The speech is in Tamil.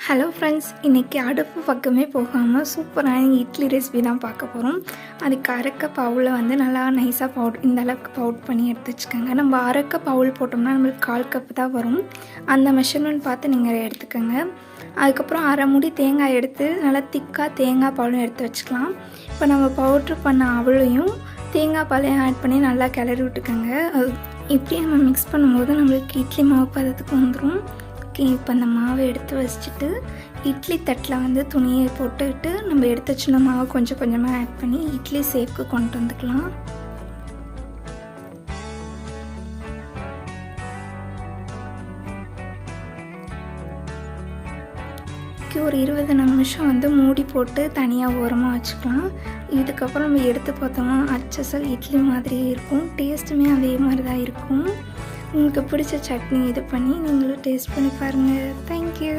ஹலோ ஃப்ரெண்ட்ஸ், இன்றைக்கி அடுப்பு பக்கமே போகாமல் சூப்பரான இட்லி ரெசிபி தான் பார்க்க போகிறோம். அதுக்கு அரைக்க பவுலை வந்து நல்லா நைஸாக இந்த அளவுக்கு பவுட் பண்ணி எடுத்து வச்சுக்கோங்க. நம்ம அரைக்க பவுல் போட்டோம்னா நம்மளுக்கு 1/4 கப்பு தான் வரும். அந்த மெஷர்மெண்ட் பார்த்து நீங்கள் எடுத்துக்கோங்க. அதுக்கப்புறம் அரை மூடி தேங்காய் எடுத்து நல்லா திக்காக தேங்காய் பாலும் எடுத்து வச்சுக்கலாம். இப்போ நம்ம பவுட்ரு பண்ண அவளையும் தேங்காய் பாலையும் ஆட் பண்ணி நல்லா கிளறி விட்டுக்கோங்க. இப்படி நம்ம மிக்ஸ் பண்ணும்போது நம்மளுக்கு இட்லி மாவு பதத்துக்கு வந்துடும். இப்போ அந்த மாவை எடுத்து வச்சுட்டு இட்லி தட்டில் வந்து துணியை போட்டுக்கிட்டு நம்ம எடுத்து வச்சுருந்த மாவை கொஞ்சம் கொஞ்சமாக ஆட் பண்ணி இட்லி சேஃப்க்கு கொண்டு வந்துக்கலாம். ஒரு 20 நிமிஷம் வந்து மூடி போட்டு தனியாக ஓரமாக வச்சுக்கலாம். இதுக்கப்புறம் நம்ம எடுத்து பார்த்தோம்னா அச்சசல் இட்லி மாதிரி இருக்கும். டேஸ்ட்டுமே அதே மாதிரி தான் இருக்கும். உங்களுக்கு பிடிச்ச சட்னி இது பண்ணி நீங்களும் டேஸ்ட் பண்ணி பாருங்கள். தேங்க்யூ.